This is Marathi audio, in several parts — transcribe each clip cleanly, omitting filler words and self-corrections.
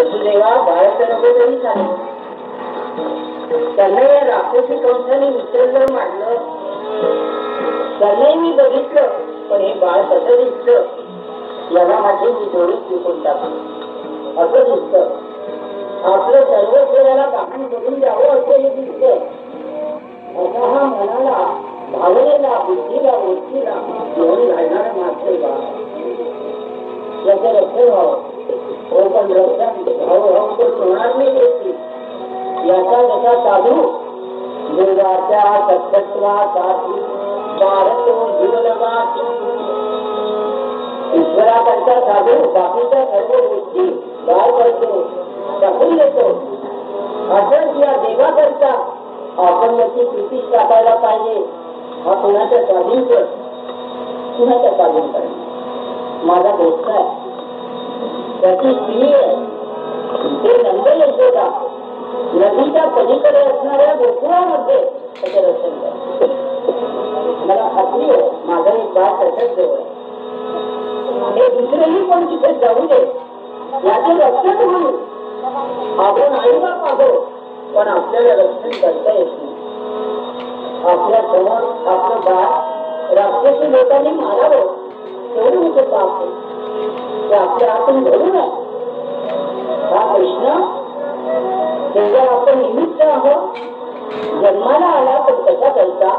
वसुदेवा बाळाचं नको तरी चालेल. त्यांना या राक्षसी कंसाने विसरलं मांडलं. त्यांनाही मी बघितलं, पण हे बाळ कसं दिसत याला माझी मी जोडी चुकून टाकली असं दिसत. आपलं सर्व शरीराला दाखवून करून द्यावं असं हे दिसत. असा हा मनाला भावनेला बुद्धीला वृत्तीला घेऊन घालणारा मात्र बाळ. याचं रक्षण व्हावं. हो पण रक्षण हळूहळू करून होणार नाही त्याची. याचा जसा साधू दुर्गाच्या तत्त्वासाठी भारतो जीवनवासी ईश्वराकरता साधू बाकीच्या सर्व गोष्टी काय करतो टाकून देतो. असंच या देवाकरता आपण याची कृती टाकायला पाहिजे. हा कुणाच्या स्वाधीन कर, कुणाच्या स्वाधीन कर. माझा दोस्त आहे, त्याची स्त्री आहे, ते नंद यशोदा नदीच्या पलीकडे असणाऱ्या गोकुळामध्ये त्याचे रक्षण कर. मला खात्री आहे माझा एक बाळ त्याच्याच जवळ. हे दुसरेही पण तिथे जाऊ दे, याचे रक्षण होईल. आपण आई बाप आहोत, पण आपल्याला रक्षण करता येत नाही. आपल्या समोर आपलं बाळ राक्षसी लोकांनी मारावं तेवढं मोठं पाप ते आपल्या हातून घडू नये. हा कृष्ण तेव्हा आपण निमित्त आहोत. जन्माला आला तर कसा करता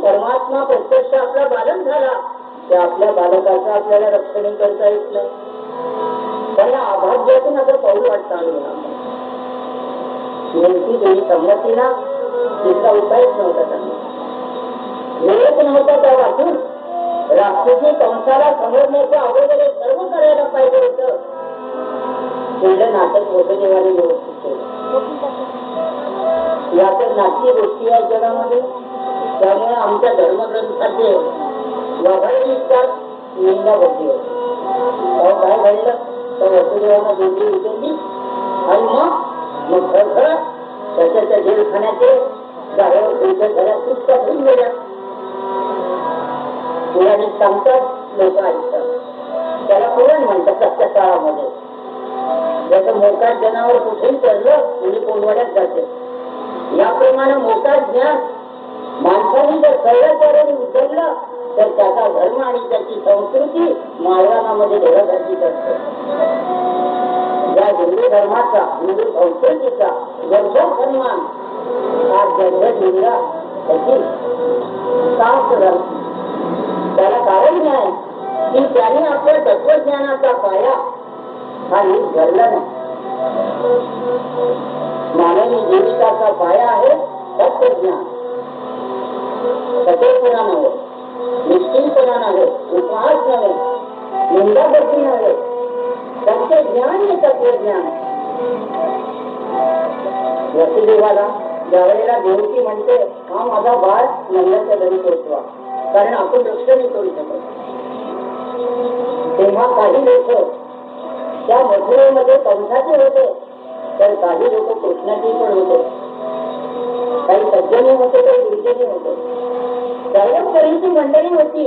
परमात्मा प्रत्यक्ष आपला बालक झाला ते आपल्या बालकाचं आपल्याला रक्षण करता येत नाही. त्यांना अभाग्यातून आता पाऊल वाटता नेमकी देवी संमतीला तिचा उपायच नव्हता. त्यांना वेळच नव्हता त्या वाचून साक्षीची कंसाला समजण्याच्या अगोदर सर्व करायला पाहिजे होतं. पहिलं नाटक वसुदेवाने व्यवस्थित केलं. या तर नाटकी गोष्टी आहेत जगामध्ये. त्यामुळे आमच्या धर्मग्रंथाचे वगैरे निघतात निंदा बदली होती. काय घडलं तर वसुदेवानं दोघी उचलली आणि मग खरखर त्याच्या जेलखान्याचे जागेवर तुमच्या घरात सुटका होऊन गेल्या. पुराणे सांगतात लोक ऐकतात. त्याला पुराण म्हणतात त्या काळामध्ये. जसं मोकाट जनावर कुठेही चढलं म्हणजे कोंडवाड्यात जाते. याप्रमाणे मोकाट ज्ञान माणसाने जर कळल्याच्याने उचललं तर त्याचा धर्म आणि त्याची संस्कृती माळरानामध्ये ढोळासारखीच असते. या हिंदू धर्माचा हिंदू संस्कृतीचा जगभर सन्मान हा जगभर निघला त्याची साफ झाली. त्याला कारण आहे की त्याने आपल्या तत्वज्ञानाचा पाया हा नीट घडला नाही. मानवी जीविताचा पाया आहे तत्वज्ञान. सचेतपणा नव्हे, निश्चितपणा नव्हे, उपहास नव्हे, निंदाबद्धी नव्हे, सत्य ज्ञान हे तत्वज्ञान. वसुदेवाला ज्यावेळेला देवकी म्हणते हा माझा बाळ नंदाच्या घरी पोचवा, कारण आपण लक्ष नाही करू शकत. तेव्हा काही लोक त्या मथुरेमध्ये कंसाचे होते तर काही लोक कृष्णाचे पण होते. काही सज्जनी होते काही दुर्जनी होते. सर्व तऱ्हेची मंडळी होती.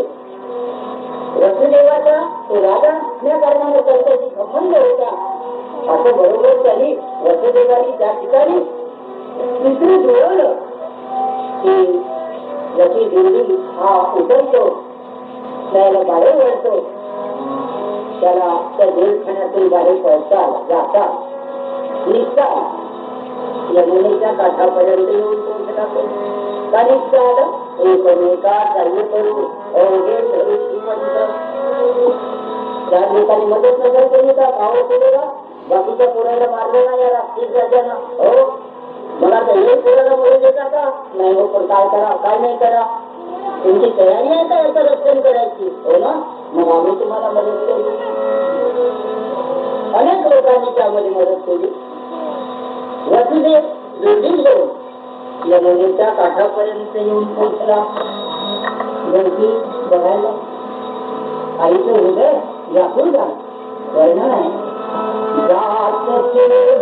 वसुदेवाचा तो राजा असल्या कारणाने त्यांच्याशी संबंध होता. असं बरोबर त्यांनी वसुदेवानी त्या ठिकाणी तिसरी जुळवलं की जशी दिल्ली हा उतरतो त्याला बाहेर वळतो, त्याला त्या जेलखान्यातून बाहेर पडता जाता निघता यमुनेच्या काठापर्यंत येऊन पोहोचला. का निघता आलं एकमेका सर्व करू अवघे धरू श्रीमंत. त्या लोकांनी मदत नजर केली का भाव केलेला बाकीच्या पोराला मारलं नाही या राष्ट्रीय राजानं. हो मला तर एक पोराला मरू देता का नाही. हो पण काय करा काय नाही करा, तुमची तयारी आहे का याचं रक्षण करायची. हो ना मग आम्ही तुम्हाला मदत करू. अनेक लोकांनी त्यामध्ये मदत केली. वसुदेव जोडील जाऊन यमुनेच्या काठापर्यंत येऊन पोहोचला. गर्दी बघायला आईचं हृदय व्याकुळ झालं. वर्णन आहे जात वसुदेवा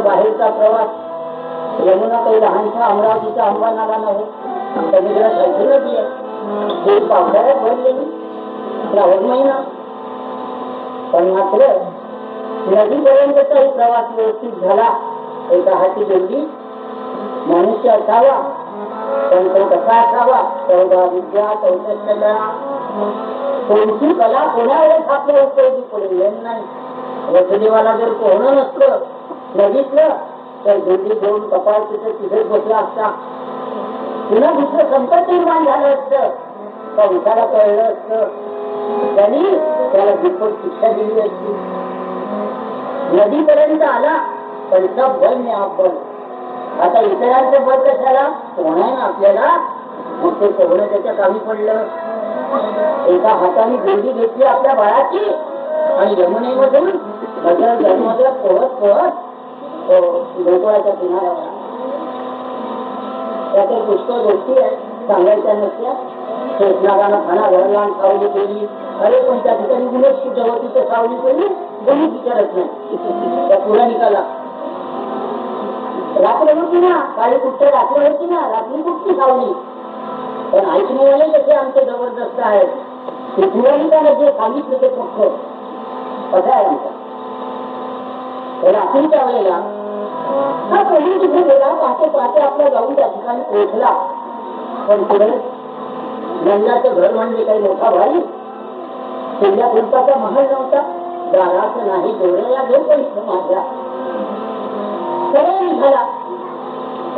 बाहेरचा प्रवास यमुना काही लहानशा अमरावतीचा अंबानाला नव्हे, समुद्रात हलकी नदी आहे, पावसाळ्यात भरलेली श्रावण महिना. पण मात्र नदीपर्यंतचाही प्रवास व्यवस्थित झाला. एका हाती जेवढी मनुष्य असावा, पण तो कसा असावा, चौदा विद्या 64 कला, कोणती कला कोणा वेळेस आपल्या उपयोगी पडेल नाही. वसुदेवाला जर पोहणं नसतं नदीतलं तर झुंडी घेऊन कपाळ तिथे बसला असता. पुन्हा दुसरं संकट निर्माण झालं असतं, कंसाला कळलं असतं, त्यांनी त्याला दुप्पट शिक्षा दिली असती. नदीपर्यंत आला पण सब बल ने आपण. आता इतरांचं बल कशाला, पोहण्यानं आपल्याला, मग ते पोहणं त्याच्या कामी पडलं. एका हाताने गोंडी घेतली आपल्या बाळाची आणि यमुनेमधून जन्मदर पोहत पोहत गोकुळाच्या किनाऱ्यावर. त्याच्या पुष्कळ गोष्टी आहेत, सांगायच्या नसत्या. शेषनागानं खाना भरला आणि सावली केली. अरे पण त्या ठिकाणी गुणच कुठं होती तर सावली केली कोणी विचारत नाही. त्या पुराणिकाला रात्र होती ना, काळी कुठं रात्र होती ना, रात्री कुठची सावली. पण ऐकणेवाले कसे आमचे जबरदस्त आहेत. ते पुराणिकाला जे सांगितलं ते फक्त कसं आहे आमचा. रात्रीच्या वेळेला हा कोणी तिथे गेला, पहाटे पहाटे आपला जाऊन त्या ठिकाणी पोहोचला. पण पुढे नंदाचं घर म्हणजे काही मोठा भाई, किल्ल्या कुलपाचा महल नव्हता, दारात नाही डोळ्या घेऊन पण माझा सरळ निघाला.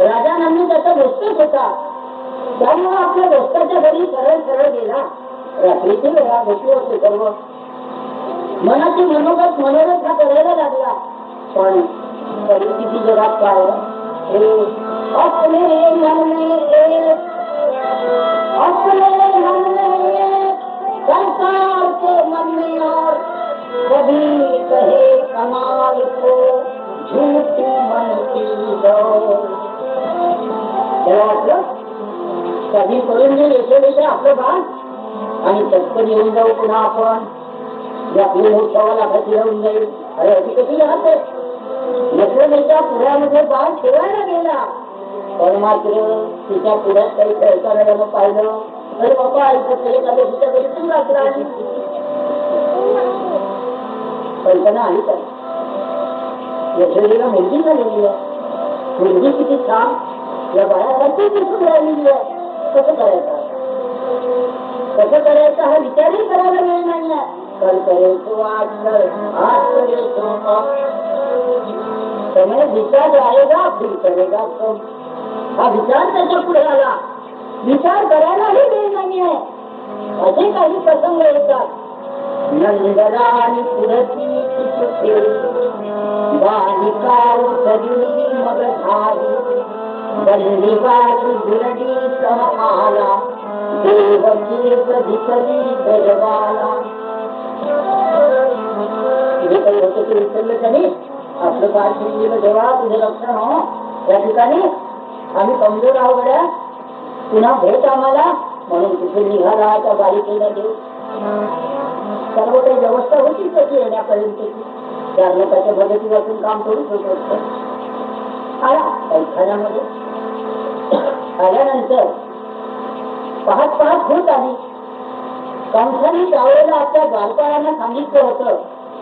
राजा नंदी त्याचा दोस्तच होता, त्यामुळे आपल्या दोस्ताच्या घरी सरळ सरळ गेला. रात्रीची वेळा भेटली होते सर्व. मनाची मनोगत मनोरथ हा करायला लागला. पण परिस्थिती जगात काय, अपने मन में सरकार के मन में और कभी कहे कमाल को झूठी मन की दौड़. कधी करून जे येथे आपलं बाण आणि चटकन येऊन जाऊ पुन्हा आपण आपली मोठ्यावाला घाती राहून जाईल. अरे अशी कशी राहते. यशोदेच्या पुढ्यामध्ये बाण ठेवायला गेला, पण मात्र तिच्या पुढ्यात काही खेळताना पाहिलं तर बाबा ऐकत एखाद्याच्या घरी तू रात्र आली. कल्पना आली काय, यशोदेला मुलगी झालेली आहे. मुलगी किती छान या बाळासाठी दिसून राहिलेली आहे. कसं करायचं, कसं करायचं हा विचारही करायला वेळ नाही आहे. कल करे तो आज करे तो समय विचार आएगा फिर करेगा तो. हा विचार त्याच्या पुढे आला विचार करायलाही वेळ नाही आहे. असे काही प्रसंग येतात. नंदरानी पुरती चित्ते बालिका उतरली मग झाली बल्लिवाची गुरडी सम आला देवकी प्रधिकली गजवाला. जे काही होतं ते विसरलं त्याने. आपलं काय शिवलेलं जेव्हा तुझं लक्षण हो त्या ठिकाणी आम्ही कमजोर आहो गड्या, पुन्हा भेट आम्हाला म्हणून तिथे निघाला त्या बालिकेला देऊ. सर्व काही व्यवस्था होती कशी येण्यापर्यंतची. त्या लोकांच्या मदतीपासून काम करूच होत असतं. आला पैखान्यामध्ये. आल्यानंतर पाहत पाहत होत आली. कंसाने त्यावेळेला आपल्या बालकाळांना सांगितलं होतं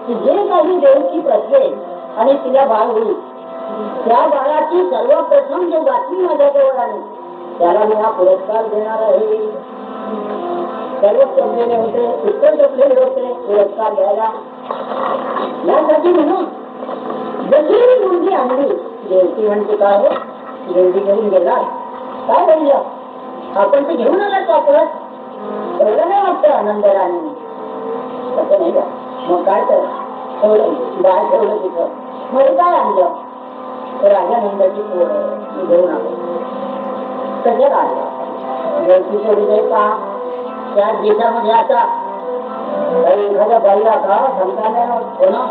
की जे काही देवकी प्रसवेल आणि तिला बाळ होईल त्या बाळाची सर्वप्रथम जो बातमी माझ्याजवळ आली त्याला मी हा पुरस्कार देणार आहे. सर्व जमलेले होते, उत्तर जमलेले होते पुरस्कार घ्यायला. यासाठी म्हणून जशी मुलगी आणली देवकी म्हणते काय हो देवकी घेऊन गेला काय बोललं आपण ते घेऊन आलात वापरत एवढं नाही वाटतं आनंदराने. तसं नाही का मग काय तर ठेवलं बाळ ठेवलं तिथं. मध्ये काय आणलं तर राजानंदाची पोर घेऊन आलो. कशात आणलं देवकीचे हृदय का त्या देशामध्ये आता एखाद्या बाईला का संतान होणं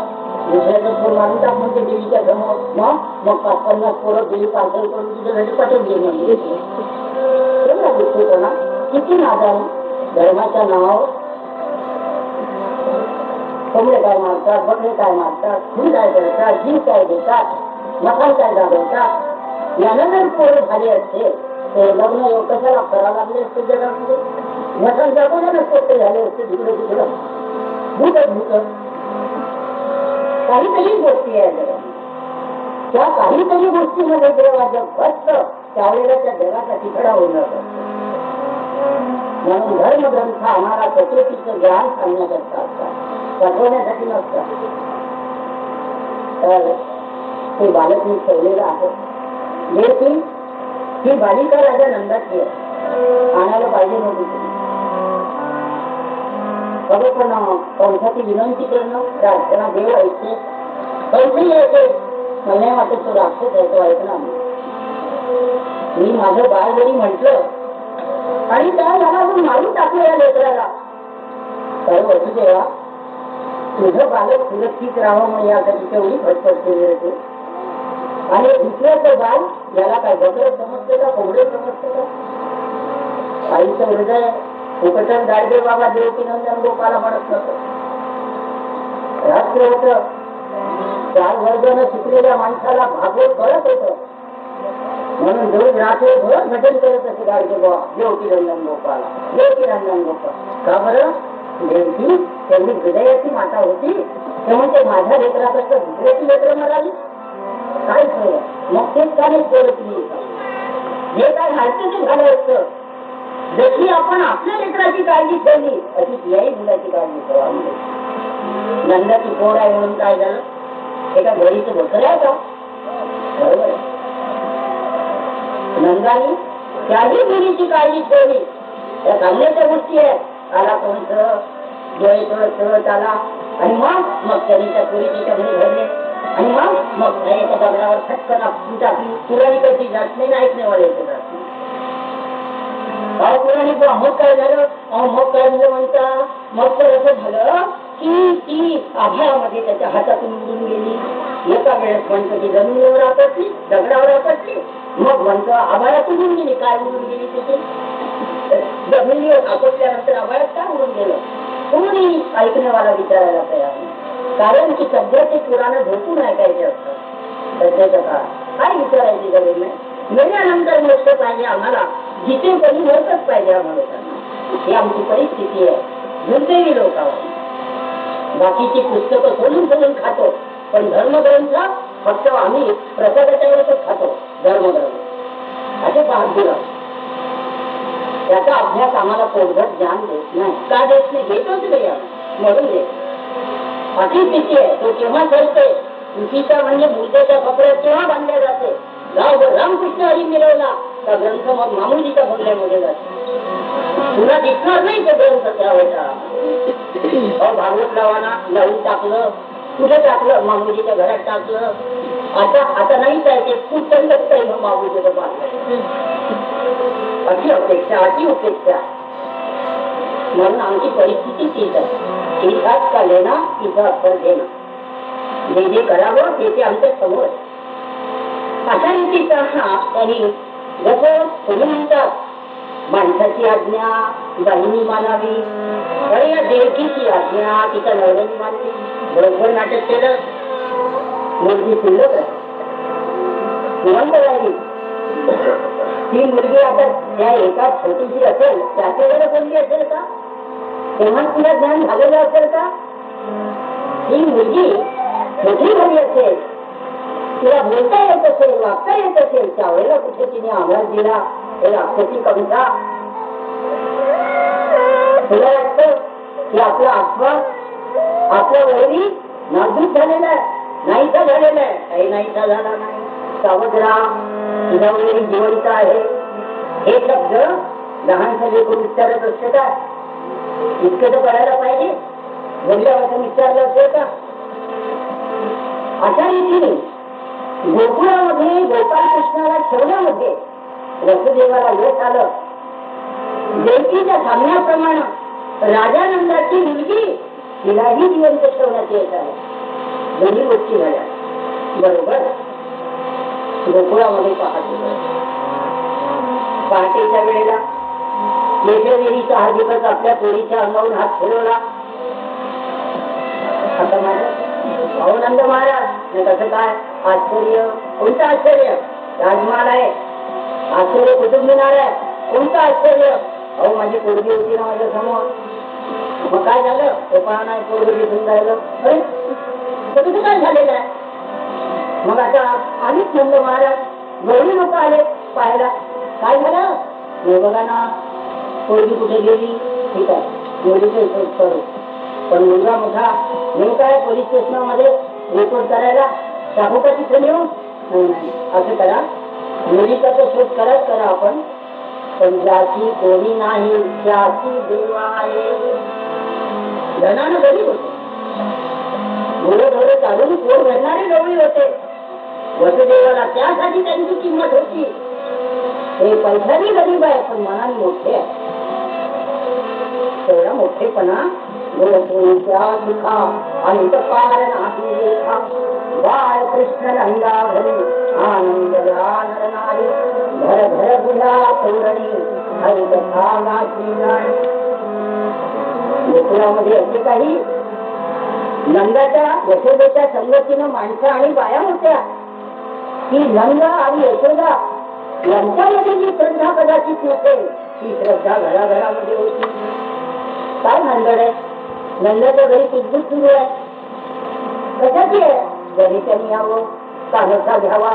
दुसऱ्याचं पोर मारून टाक म्हणते देवीच्या समोर. मग 50 पोरं देवी पार्सल करून तिच्यासाठी पटवून घेऊन कोणा किती नादाने धर्माच्या नावावर कोंबडे काय मारतात, बकरे काय मारतात, फुल काय करतात, जीव काय देतात, मकान काय दाबवतात. यानं जर पोरं झाले असते ते लग्न कशाला करावं लागले असते जगामध्ये. मकान दाबवले नसते ते झाले असते तिकडे तिकडं भूतच भूत. काहीतरी गोष्टी आहे जगात. त्या काहीतरी गोष्टीमध्ये जेव्हा जग बसतं त्यावेळेला त्या जगाचा तिकडा होऊन जातो. म्हणून धर्मग्रंथ आम्हाला कसोटीचं ज्ञान सांगण्याकरता असतात, पटवण्यासाठी नसतात. तर ते बालक मी ठेवलेलं आहे. देखील ही बालिका राजा नंदाची आणायला पाहिजे नव्हती. बघा पण कंसाची विनंती करणं प्रार्थना देव ऐकते. कंसही ऐकते. मला वाटत तो राक्षस आहे तो ऐकणार. मी माझं बाळ जरी म्हटलं आणि त्याला मारून टाकलं या लेकराला तर वसुदेवा तुझं बालक सुरक्षित राहावं म्हणून यासाठी तेवढी खटपट केली होती. आणि दुसऱ्याचं बाल याला काय बकरं समजते का कोंबडे समजते का. आईचं हृदय उपटन गाडगे बाबा देवकी नंदन गोपाला म्हणत नसत. राष्ट्र होत 4 वर्गानं शिकलेल्या माणसाला भागवत कळत होत म्हणून रोज रात्री भजन करत असे गाडगे बाबा देवकी नंदन गोपाला देवकी नंदन गोपाल. का बरं देवकी त्यांनी हृदयाची माता होती तेव्हा ते माझ्या लेकरापेक्षा दुसऱ्याची लेकरं मराली काय झालं. मग तेच काय बोलत नाही जे काय व्हायचं ते झालं असतं. जशी आपण आपल्या लेकराची काळजी ठेवली अशी तियाही मुलाची काळजी ठेवावी. नंदाची पोर आहे म्हणून काय झालं एका घरीचं बकर आहे का बरोबर. नंदानी त्याही मुलीची काळजी ठेवली. त्या चांगल्याच्या गोष्टी आहेत. आला कंस डोळे चढत आला आणि मग त्याने त्या पुरीच्या घरी घडले आणि मग एका दगडावर फटकन आपली टाकली. पुराणी कशी जात नाही ऐकण्यावाले जात पुराणी मग काय झालं मग काय झालं म्हणता. मग तर असं झालं की ती आभाळामध्ये त्याच्या हातातून उडून गेली. एका वेळेस म्हणतो ती जमिनीवर आपटली दगडावर आपटली. मग म्हणतो आभाळात उडून गेली. काय उडून गेली तिथे जमिनीवर आपटल्यानंतर आभाळात काय उडून गेलं कोणी ऐकण्यावाला विचारायला तयार नाही. कारण की सध्याचे पुराणं झोपून ऐकायचे असतात. सध्याच्या काळात काय विचारायची गरज नाही. मेल्यानंतर मोक्ष पाहिजे आम्हाला जिथे कधी होतच पाहिजे आम्हाला. ही आमची परिस्थिती आहे. दुर्दैवी लोकांवर बाकीची पुस्तकं सोडून खातो पण धर्मग्रंथ फक्त आम्ही प्रसादाच्या वेळेसच खातो. धर्मग्रंथ असे बहादूर त्याचा अभ्यास आम्हाला पोटभर ज्ञान देत नाही. का देत नाही घेतोच नाही म्हणून देत अशी स्थिती आहे. तो केव्हा ठरते उशीचा म्हणजे बुद्धेच्या कपड्यात केव्हा बांधल्या जाते. रामकृष्ण हरी मिळवला का ग्रंथ मग मामुलीच्या बंगल्यामध्ये जातो. तुला दिसणार नाही तो ग्रंथ त्यावेळेला. भागवत लावाना लावून टाकलं, कुठे टाकलं? मामुलीच्या घरात टाकलं. आता नाही जायचे, खूप संगत आहे मामुलीचं बांधलं. अशी अपेक्षा, अशी अपेक्षा. म्हणून आमची परिस्थिती तीच आहे. इथाच का लेना, इथं अक्षर घेणं. जे जे करावं ते आमच्या समोर. अशा रीतीचा त्यांनी जसं तुम्ही म्हणतात माणसाची आज्ञा बाईंनी मानावी, अरे या देवकीची आज्ञा तिच्या नवऱ्याने मानली. बरोबर नाटक केलं. मुलगी शिल्लक आहे, निवंत राहिली. ती मुलगी आता त्या एका छोटीशी असेल, त्याच्या वेळेला कोणती असेल का? तेव्हा तुला ज्ञान झालेलं असेल का? ही मुलगी मोठी झाली असेल, तिला बोलता येत असेल, वागता येत असेल, त्यावेळेला कुठे तिने आवाज दिला हे राक्षसी कविता. तुला वाटतं की आपला आत्मा आपल्या वैरी नाजूक झालेला आहे, नाहीसा झालेला आहे? काही नाहीसा झाला नाही. सावध राहा, तुझ्या वैरी जिवंत आहे. हे शब्द लहान सगळे कोण विचारत असते का? इतकं तर करायला पाहिजे. बोलल्यापासून विचारलं असेल का? अशा रीतीने गोकुळामध्ये गोपाल कृष्णाला ठेवण्यामध्ये वसुदेवाला यश आलं. देवकीच्या सांगण्याप्रमाणे राजानंदाची मुलगी तिलाही जिवंत ठेवण्याचे यश आलं. दोन्ही गोष्टी झाल्या बरोबर. गोकुळामध्ये पहाटेच्या वेळेला यशोदेवीचा हा दिवस आपल्या पोरीच्या अंगावरून हात फिरवला. आता महाराज अहो नंद महाराज कसं काय आश्चर्य? कोणतं आश्चर्य? राजमहाल आहे, आश्चर्य कुठून मिळणार आहे? कोणतं आश्चर्य? अहो माझी पोरगी होती ना माझ्या समोर. मग काय झालं? ते पहा नाही पोरगी दिसून राहिलं. अरे कसं काय झालेलं आहे? मग आता आलीच नंद महाराज, गौरी लोक आले पाहायला. काय झालं? हे बघा ना पोरगी कुठे गेली. ठीक आहे मुलीचे शोध करू, पण मुलगा मोठा नेमका आहे पोलीस स्टेशनमध्ये रिपोर्ट करायला. टाकू का तिथे नेऊन? नाही, असं करा मुलीचा तो शोध कराच करा आपण, पण ज्याची कोणी नाही त्याची देवा आहे. धनानं गरीब होते, घोडे घोडे चालून पोट भरणारे गवळी होते. वसुदेवाला त्यासाठी त्यांची किंमत होती. ते पैशाने गरीब आहे पण मनाने मोठे आहे. तेवढा मोठेपणा आणि बाळ कृष्ण रंगा घरी आनंद नाही. घर घर बुधा तोरणी हरिकथा नाची नाही. गोकुळामध्ये असे काही नंदाच्या यशोदेच्या संगतीनं माणसं आणि बाया होत्या की नंद आणि यशोदा यांच्यामध्ये जी श्रद्धा कदाचित नसेल ती श्रद्धा घराघरामध्ये होती. काय भानगड आहे? नंदाच्या घरी कुजबूज सुरू आहे. कशाची आहे? घरी त्यांनी यावं, कानोसा घ्यावा,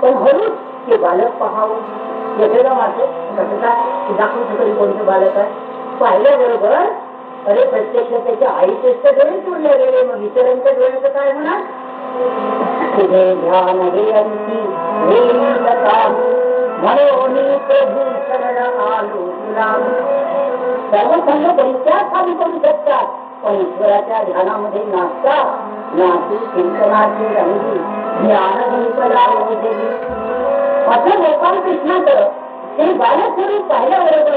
पण हळूच ते बालक पाहावं. यशोदा मासे कसं काय दाखवू तरी कोणतं बालक आहे? पाहिल्याबरोबर अरे प्रत्यक्ष त्याच्या आईचेच तर डोळे चोरले गेले, मग इतरांच्या डोळ्याचं काय होणार? तुझे ध्यान हे अंती म्हणून प्रभू शरण आलो तुला. सर्व संघ परित्याग साधू करू शकतात, पण ईश्वराच्या ध्यानामध्ये नाचतात. नाचू कीर्तनाची रंगी ज्ञानदीपला देवी. असं गोपाल कृष्णाचं ते बालस्वरूप पाहिल्याबरोबर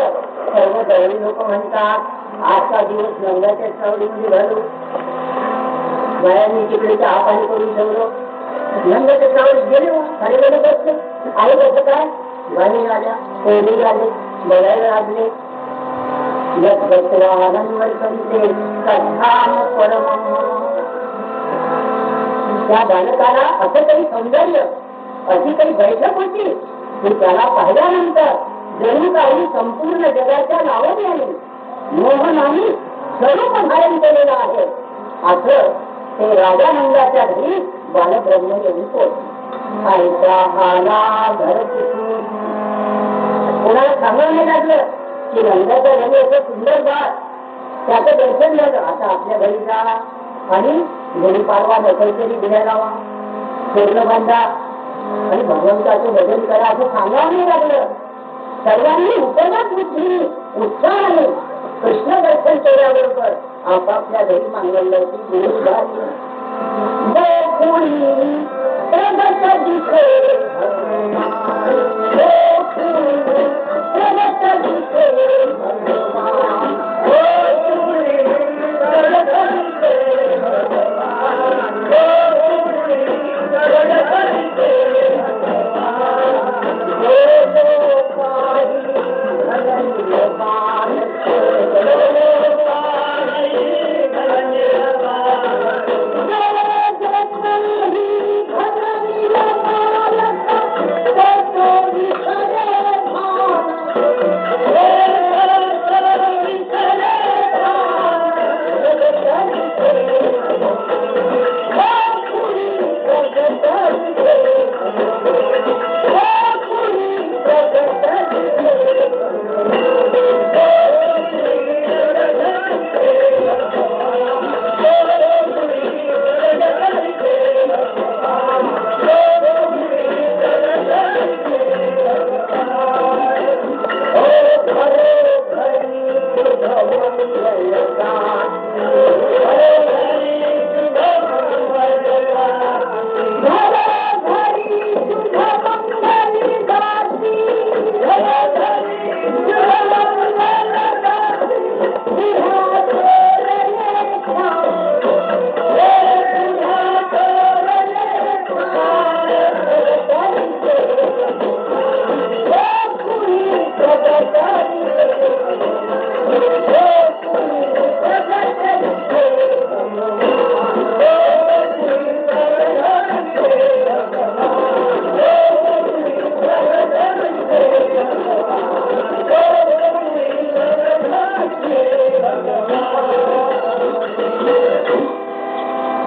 सर्व गवळी लोक म्हणतात आजचा दिवस नंदाच्या सावलीमध्ये घालू. बायांनी तिकडे चहा पाणी करून ठेवलं. नंदाच्या सावलीत गेले, खाली गेले बसले. आई कसं काय? गाणी आल्या, पोरी आले, बघायला लागले. त्या बालकाला असं काही सौंदर्य, अशी काही बैठक होती की त्याला पाहिल्यानंतर जणू काही संपूर्ण जगाच्या नावाने आली मोहनाने स्वरूप धारण केलेलं आहे. असं ते राजानंदाच्या घरी बालब्रह्म येऊन पोहोचले. आईचा आला घर तिथून कोणाला सांगावं लागलं की नंदाच्या घरी असं सुंदर बाळ, त्याचं दर्शन झालं. आता आपल्या घरी जा आणि गुढी पाडवा काहीतरी दिल्या लावा, पूर्ण बांधा आणि भगवंताचं भजन करा असं सांगावं नाही लागलं. सर्वांनी उपनात उठली उत्साहाने कृष्ण दर्शन केल्याबरोबर आपापल्या घरी मांगल्याची गुरु झाली.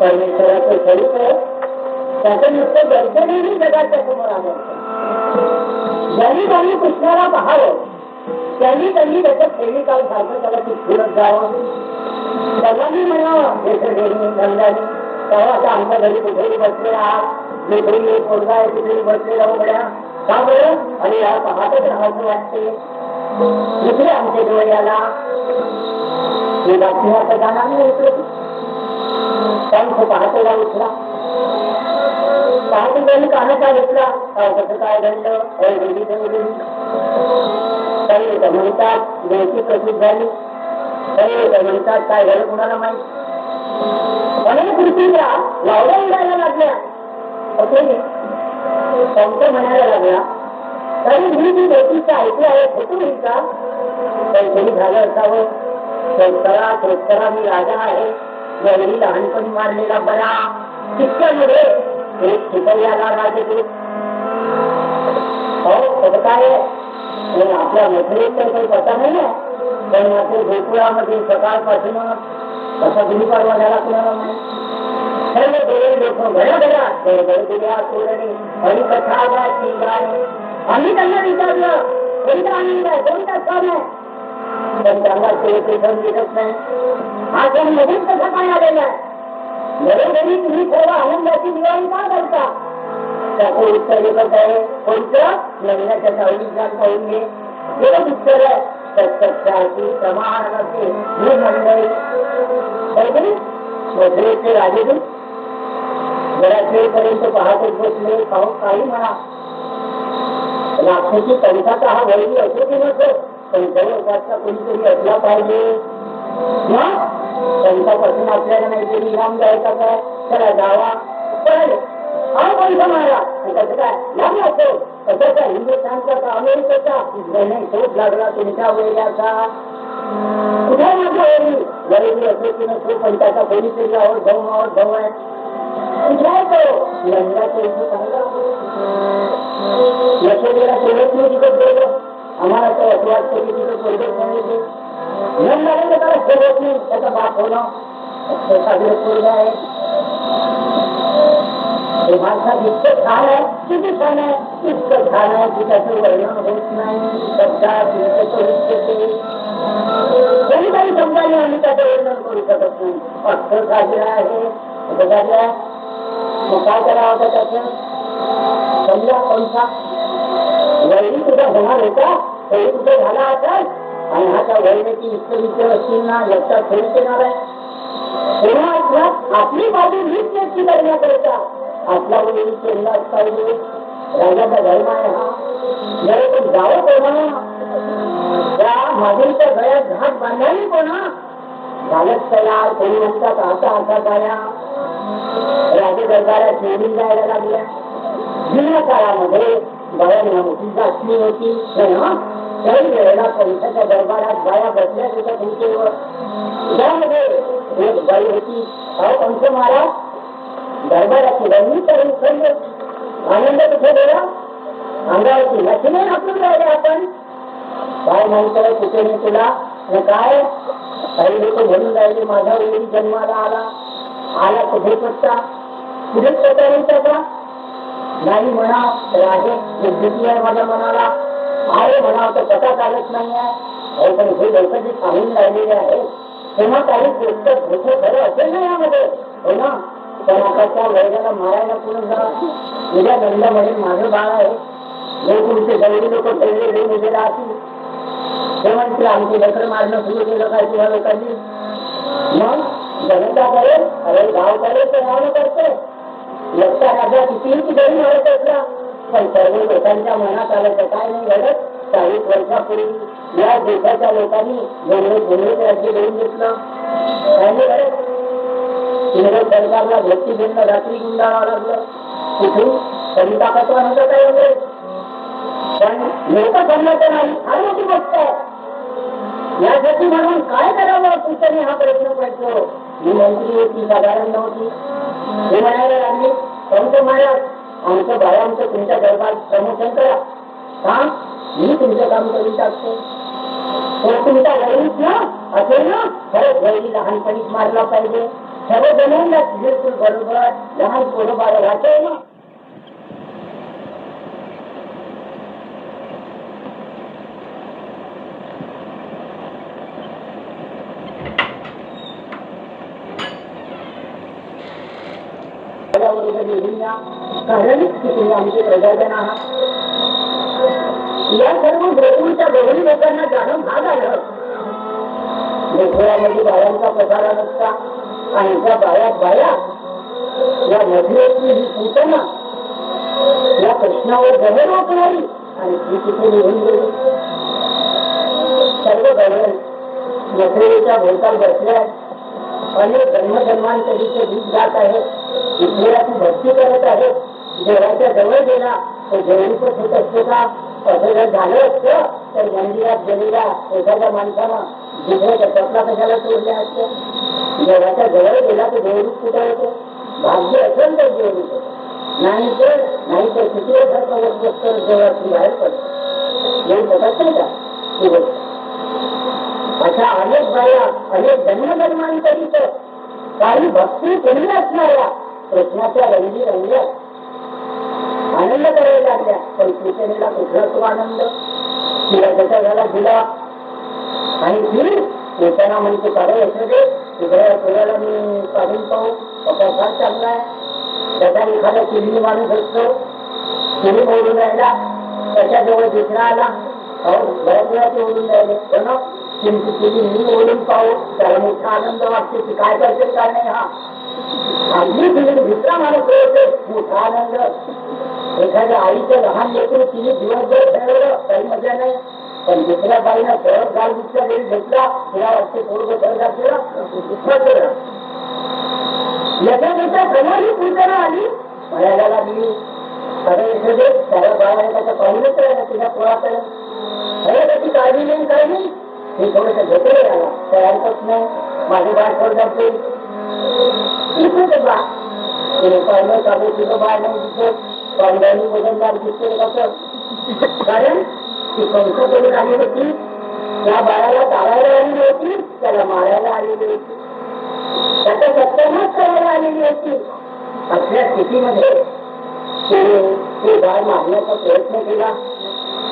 परमेश्वराचं स्वरूप आहे, त्याचं नुसतं दर्शनही जगाच्या समोर आलं. ज्यांनी त्यांनी कृष्णाला पाहावं, त्यांनी त्यांनी त्याचं प्रेमिकाल सारखं त्याला फिरत जावं. सर्वांनी म्हणावं धंदानी तेव्हा आमच्या घरी कुठेही बसले आहात, कुठेही पोरगा आहे कुठेही बसले राहू गड्या का बरं, आणि या पाहतच राहायचं वाटते. दुसरे आमचे डोळ्याला हे बातम्या जाणार नाही उठलं, तो पाहतो का उठला, पाहतो त्यांनी कानाचा घेतला कसं काय घडलं काही म्हणतात देवची प्रसिद्ध झाली, काही म्हणतात काय झालं कुणाला माहित. अनेक कृतीला लावड्या उडायला लागल्या, संत म्हणायला लागला तरी मी ती देवतीचं ऐकलं आहे खोटं होईल का, काहीतरी झालं असावं. शेतकरा मी राजा आहे, एवढी लहानपणी मारलेला बरा शिक्षणामध्ये एक शिकवल्याला राजदूत कसं काय आपल्या मथुरेत तर काही पता नाही आहे, पण मात्र गोकुळामध्ये सकाळपासूनच कसा गुरुपाडवा झाला कुणाला माहिती. सर्व डोळे लोक घराघरा तोरणे हरिकथा गाणी. आम्ही त्यांना विचारलं कोणता आनंद आहे, कोणता सण आहे, पण त्यांना ते समजत नाही. हा सण मध्येच कसा काय आलेला आहे, घरोघरी तुम्ही सर्व आनंदाची दिवाळी का करता. त्याचं उत्तर एकच आहे, कोणतं लग्नाच्या सावलीत पाहून घे. एकच उत्तर आहे, प्रत्यक्षाची प्रमाण नसते ही मंडळी काहीतरी मथुरेचे राजदूत बऱ्याच वेळपर्यंत पाहतच बसले. काही म्हणा राक्षसी पंथाचा हा वैरी असो की नसो, पण सर्वकाचा कोणीतरी असला पाहिजे. पंथापासून आपल्याला नाहीतरी इनाम द्यायचा काय, चला जावा हा पंथ मारा. कसं काय लाभ असो, कशाचा हिंदुस्थानचा का अमेरिकेचा नाही शोध लागला तुमच्या वैर्याचा. कुठे माझं वैरी असो की नसो, पण त्याचा कोणीतरी आवड भाऊ आहे. लंडाचं चांगला यशोदेला केलंच नाही तिथं गेलं, आम्हाला तर असं वाटतं की तिथं सोडत नाही. लंडाला त्याला ठेवत नाही, त्याचा बाप होणं साजरं सोडलं आहे. माणसात इतकं छान आहे, किती छान आहे, इतकं छान आहे की त्याचं वर्णन होत नाही. शब्दात कोणी काही समजायला आम्ही त्याचं वर्णन करू शकत नाही. अस्त्र साजरा आहे, मग काय करावं होतं त्याचं. समजा कोणता वैरी तुझा होणार होता तरी कुठे झाला आता आणि हा त्या वैरीची विश्वविद्या असतील ना लक्षात ठेवून येणार आहे. तेव्हा आपली बाजू नीट नेटकी करण्याकरिता आपला वैरी केलाच पाहिजे. राजाचा धर्म आहे हा. जर तो जावं कोणा त्या मागीलच्या गळ्यात घाट बांधावी कोणा झालंच तयार. कोणी म्हणतात आता असा जाया राजे दरबारात निवडून जायला लागल्या. जुन्या काळामध्ये बायांना मोठी जास्ती होती काही वेळेला पंथाच्या दरबारात बाया बसल्या होत्या तुमच्यावर. त्यामध्ये एक बाई होती. पंच महाराज दरबाराची रंगी करून खंड आनंद कुठे गेला अंगावरती लक्ष्मी आपण राहिले. आपण काय म्हणतोय कुठे नाही तुला काय काही लोक म्हणून राहिले माझा वेळी जन्माला आला कुठे पत्ता कुठे पत्ता नाही म्हणा तर आहे बुद्धी आहे माझ्या मनाला आहे म्हणा तर पता चालत नाही आहे. पण हे लोक जे सांगून राहिलेले आहे तेव्हा काही गोष्ट होतं खरं असेल ना यामध्ये हो ना. पण आता त्या वैद्याला मारायला पुढे जा उद्या नंद म्हणेल माझं बाळ आहे जे तुमचे गैरी लोक ठेवले घेऊन उद्याला असतील ते म्हणतील आमचे लेकर मारणं सुरू केलं काय तुझ्या लोकांनी. मग जनता करेल अरे गाव करेल तर गाव करते. लक्षात राजा किती जरी मारत असला पण सर्व लोकांच्या मनात आलं तर काय नाही घडत. 40 वर्षापूर्वी या देशाच्या लोकांनी गुंगळीत राज्य देऊन घेतलं काय नाही घडत. इंग्रज सरकारला भक्ती देणं रात्री गुंडाळावं लागलं. कुठून कमी ताकदवान होतं काय वगैरे पण लोक जमलं नाही फार मोठी गोष्ट आहे. यासाठी म्हणून काय करावं पुस्तकाने हा प्रयत्न करतो. ही मंत्री होती साधारण नव्हती. हे म्हणायला लागली पंच महाराज आमचं बायांचं तुमच्या दरबार प्रमोशन करा. का मी तुमचं काम करून टाकतो. तर तुमचा वैरीच ना असेल ना खरंच वैरी लहानपणीच मारला पाहिजे. सर्व जणांना बिलकुल बरोबर लहान पोरं बारा राहते ना. कारण तुम्ही आमचे प्रजाजन आहात. या सर्व ब्रह्मच्या गौरी लोकांना जाणून भाग आलं. देशोयामध्ये बायांचा प्रसारा नसता आणि त्या बाया या मधुरेची ही सूचना या प्रश्नावर जहर वाकणारी आणि ती तिथे निघून गेली. सर्व गौरव मथुरेच्या भोवताल बसल्या अनेक जन्मजन्मांतरीचे गीत गात आहे. ईश्वराची भक्ती करत आहे. देवाच्या जवळ गेला तो जवळीपच होत असतो का. असं जर झालं असतं तर मंदिरात गेलेला एखाद्या माणसानं दुसऱ्या चपला कशाला तोडल्या असतं. देवाच्या जवळ गेला तर देवरूप कुठं होतो. भाग्य असेल तर देवरूप होतं नाही तर किती वर्षाचा देवळातून बाहेर पडतो. येऊ शकत नाही का ही गोष्ट. अशा अनेक बाया अनेक जन्मजन्मांतरीच काही भक्ती केली असणाऱ्या कृष्णाच्या रंगी रंगल्या आनंद करायला लागल्या. पण कृष्णेला कुठला तो आनंद तिला त्याचा झाला दिला आणि ती येताना म्हणते काढे असू दे तुझ्या सोऱ्याला मी काढून पाहू असा फार चांगला आहे. त्याचा एखादा चिरणी माणूस असतो चिरी ओढून राहिला त्याच्याजवळ दुसरा आला बऱ्याच वेळा ते ओढून राहिले पण चिंती मी ओढून पाहू त्याला मोठा आनंद वाटते की काय करते काय नाही. हा अगदी तिने दुसरा माणूस होते मोठा आनंद. एखाद्या आईचं लहान लेकरू तिने दिवसभर ठरवलं काही मजा नाही पण दुसऱ्या बाईनं सहज गाल दुसऱ्या वेळी घेतला तिला वाटते थोडं सहज केला याच्या त्याच्या समोर ही पूजना आली म्हणायला लागली अरे एखादे त्याला बाळाने त्याचं पाहूनच राहिलं तिला पोळाकडे अरे त्याची काळजी नाही काय नाही. हे थोडस घेतले आला तर ऐकत नाही माझे बाळ सोडण्यात जाईल इथे बा तिने पाहिलं चालू तिथं बाळ नाही दिसत पांढऱ्यानी वजनदार दिसते कसं कारण ती कंस करून आली होती. त्या बाळाला चालायला आलेली होती त्याला मारायला आलेली होती त्याचा सत्यानाश करायला आलेली होती. असल्या स्थितीमध्ये ते बाळ मारण्याचा प्रयत्न केला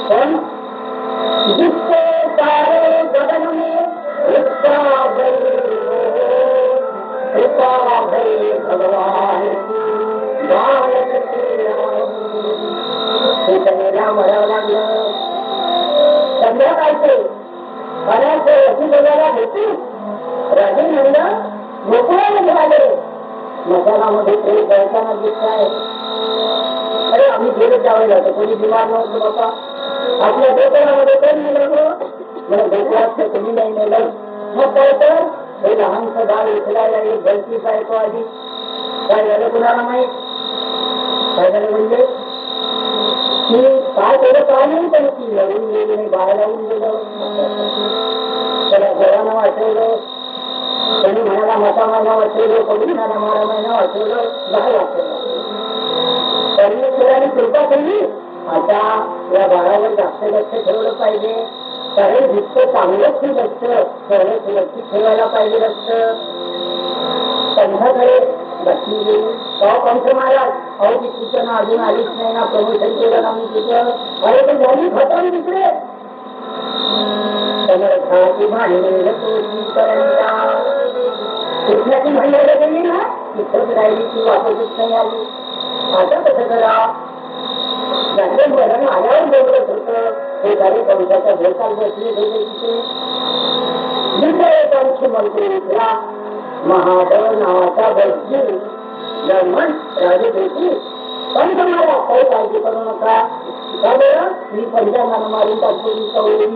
पण जिससे सारे गगन में कृपा भई भगवान मला मरावं लागलं. संध्याकाळचे अनाथ वस्तू बघायला भेटू राजे म्हणलं गोकुळामध्ये आले. मसालामध्ये ते दळताना दिसताय. अरे आम्ही गेलो त्यावेळेला जातो कोणी बिमार नव्हतं बाबा. आपल्या गोकुळामध्ये कोण नेलं मला गोकुळात कोणी नाही नेलं. मग काय तर हे लहानसं बाळ उचलायला एक गलती पाहतो आधी. काय झालं कुणाला माहीत. काय झालं म्हणजे की काय थोडं काय नाही पण ती लढून गेली नाही बाहेर लावून गेलं. त्याला जवानं वाचवलं. कोणी म्हणाला मता महिना वाचवलं. कोणी म्हणाला मारा महिना वाचवलं. बाहेर वाचवलं. परमेश्वराने कृपा केली. आता या बाळावर जास्त लक्ष ठेवलं पाहिजे. कारण जितकं चांगलं फुल असतं तेवढं सुरक्षित ठेवायला पाहिजे असतं. पंथाकडे बसली गेली. पंथ महाराज अहो ती सूचना अजून आलीच नाही ना. प्रमोशन केलं ना मी तिथं. अरे ते झाली खतम तिकडे. समर्थाची भांडे कृष्णाची भांडायला गेली ना तिथंच राहिली. ती वापसच नाही आली. आता कसं करा. त्याचं वरण आल्यावर बोलत होतं. हे झाले पंथाच्या भोकाल बसले होते तिथे. दुसरा एक अंश मंत्री उठला. महादेव नावाचा बसली ब्राह्मण राजे भेटली. पंथ मारा काही काळजी करू नका. का बरं मी पंचांगानं मारून टाकतो मी कवळी.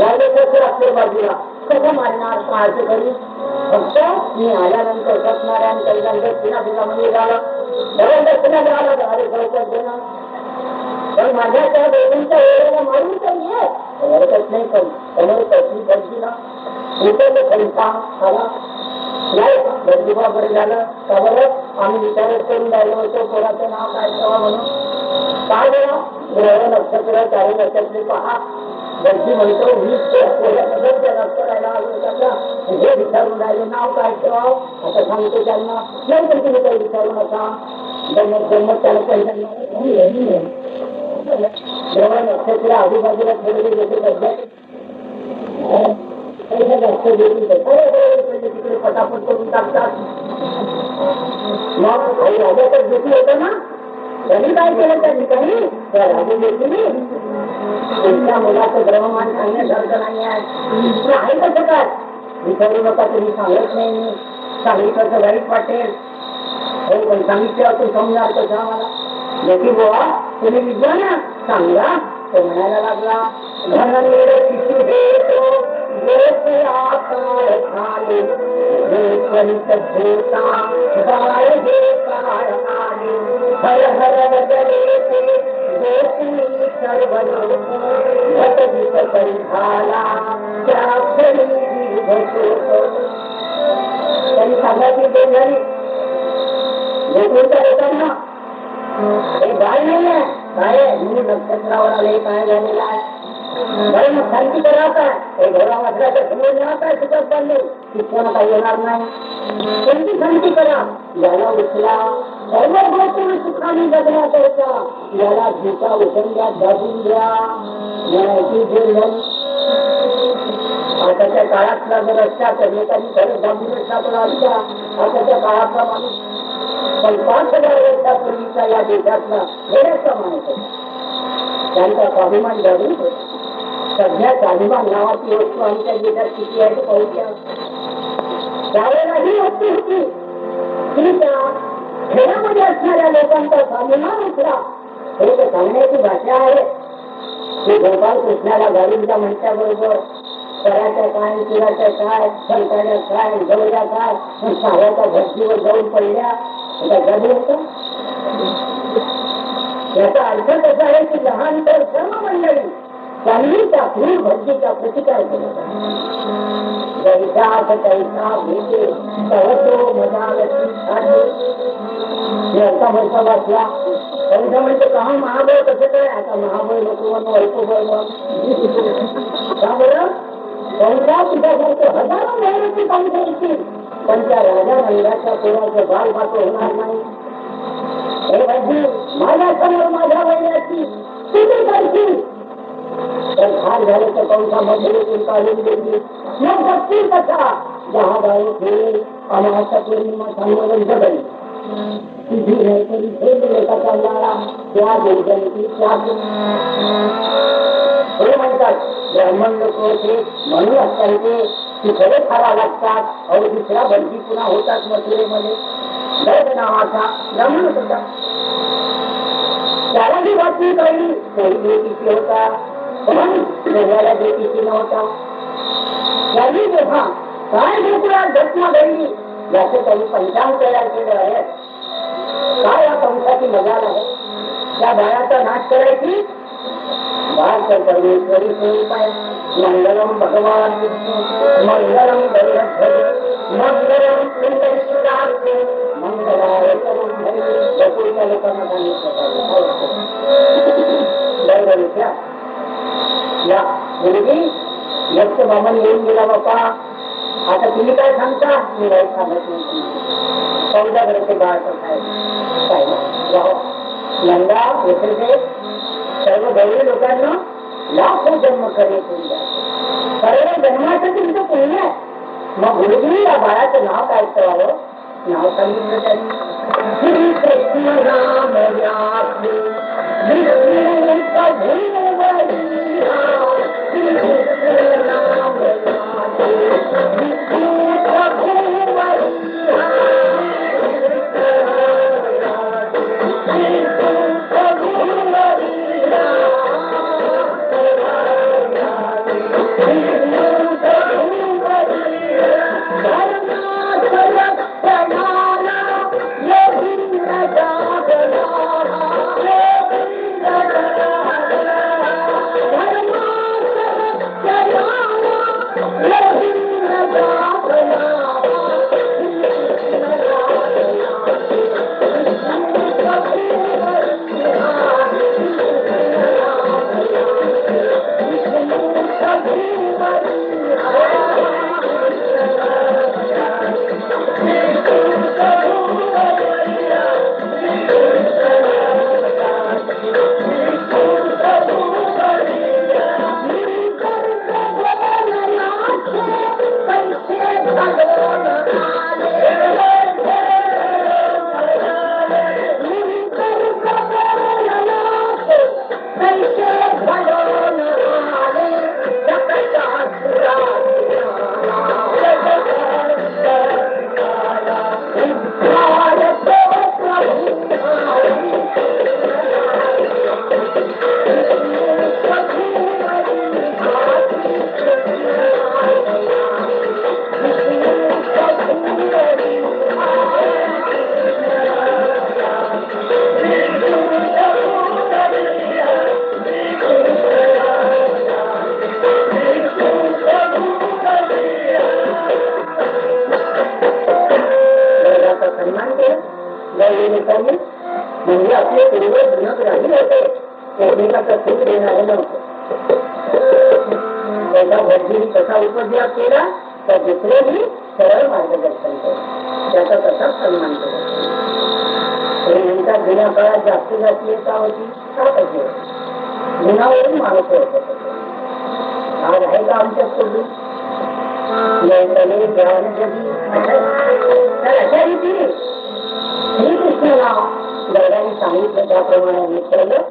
राजे कसं असते बाजूला कसं मारणार काळजी करी. फक्त मी आल्यानंतर सत्यनारायण कल्याणकर पुन्हा तिला मंदिर झालं. दक्षिणा द्यायला अरे गवतात देणं. पण माझ्या त्या दोघींच्या वेळेला मारून तर ये ओळखत नाही. पण समोर कसली बदली ना उठवलं खंता आला नाही बदलूबा बरं झालं. का बरं आम्ही विचारच करून राहिलो होतो पोराचं नाव काय ठेवा म्हणून. काय बघा ग्रह नक्षत्र चारी नक्षत्रे पहा. बदली म्हणतो हे विचारून राहिले नाव काय ठेवावं. आता सांगतो त्यांना नाही तर तुम्ही काही विचारू नका. गंमत गंमत त्याला पहिल्यांदा ग्रह नक्षत्र आजूबाजूला ठेवले गेले. जास्त तिकडे पटापट करून टाकतात. मग काही राजाचं ज्योती होतं ना त्यांनी काय केलं त्या ठिकाणी त्या राजे ज्योतीने तुमच्या मुलाचं ब्रह्ममान सांगण्यासारखं नाही आहे कसं काय विचारू नका. तुम्ही सांगत नाही. मी सांगितलं तर वाईट वाटेल. हो पण सांगितलं तू समजार कसं आम्हाला. ज्योती बुवा तुम्ही विद्या ना सांगा. तो म्हणायला लागला धनलेर किती देतो हर हर वदने त्यांनी सांगायची दोन झाली. गोकुळच्या लोकांना हे गाय नाही आहे काय म्हणून नक्षत्रावर आले काय झालेला आहे. बरं मग शांती करा काय हे घोडा वाचल्याच्या समोर जेव्हा काय सुखत चालले शिक्षण काही येणार नाही. कोणती शांती करा. याला उचला सर्व गोष्टी सुखाने जगण्याकरता याला झुका उचलण्यात दाबून द्या. आताच्या काळातला जर असता तर लोकांनी खरंच दाबूनच टाकला असता. आताच्या काळातला माणूस पण 5,000 वर्षापूर्वीचा या देशातला बऱ्याचसा माणूस होता. त्यांचा स्वाभिमान जागृत होता. सध्या स्वाभिमान नावाची वस्तू आमच्या देशात किती आहे पाहूया. त्यावेळेला ही वस्तू होती की त्या खेळामध्ये असणाऱ्या लोकांचा स्वाभिमान उठला. हे तर सांगण्याची भाषा आहे की गोपाल कृष्णाला गाडींच्या म्हणल्याबरोबर कराच्या काय किराच्या काय संताच्या काय गवळ्या काय साऱ्याच्या भट्टीवर जाऊन पडल्या जादू होता. याचा अर्थ कसा आहे की लहान तर सर्व मंडळी त्यांनी त्या क्रूर भट्टीचा प्रतिकार केला. जैसा तैसा भेटे सहतो मजावती साधे. याचा वर्षा वाचला त्यांचा म्हणजे कहा महाबळ कसं काय. आता महाबळ नको म्हणून वैकोबळ का बरं त्यांच्या तुझ्यासारखं हजारो मेहनती काम करतील पण त्या राजा मंदिराच्या पोराचं बाल बातो होणार नाही. हे भाजी माझ्या समोर माझ्या वडिलाची तुम्ही करतील तर फार झालं तर कंसामध्ये काढून गेली. मग बघतील कसा जहाबाई खेळ अमावास्या पौर्णिमा संमेलन जगल तुझी तरी भेद लेखा चालणारा त्या दुर्जनकी त्या हे म्हणतात ब्राह्मण लोक होते म्हणून असताना तिकडे खावा लागतात और दुसऱ्या बंदी पुन्हा होतात मथुरेमध्ये गर्भ नावाचा ब्राह्मण होता त्याला जी बातमी कळली तोही ज्योतिषी होता पण वेगळ्या ज्योतिषी नव्हता त्यांनी जेव्हा काय गोकुळात घटना घडली याचं त्यांनी पंचांग तयार केलं आहे काय या पंचाची मजाल आहे त्या बाळाचा नाश करायची बाळ परमेश्वरी स्वरूपाय मंगलम भगवान विष्णू मंगलम गरुडध्वज मंगलम कुंडलिकार्थे मंगलाय गोकुळच्या लोकांना सांगितलं या मुलगी यक्ष बामन येऊन गेला बापा आता तुम्ही काय सांगता मी काही सांगत नाही 14 वर्षे बाळ काय नंदा येथे सर्व गौरी लोकांना लाखो जन्म करे सर्व जन्माचं तुमचं पुण्य आहे मग गुरुजी या बाळाचं नाव काय ठेवावं नाव सांगितलं त्यांनी श्री कृष्ण राम व्यासी म्हणजे आपले पूर्वज जुनक राहिले होते एकमेकाचा सुख देणारे नव्हते त्याचा भटजीने कसा उपद्व्याप केला तर दुसरेही सरळ मार्गदर्शन केलं त्याचा तसाच सन्मान केला जुन्या काळात जास्तीत जास्तीयता होती का पाहिजे गुणावरून माणूस होत आज आहे का आमच्या पूर्वी तर अशा रीतीने श्रीकृष्णाला गौराने सांगितलं त्याप्रमाणे मी केलं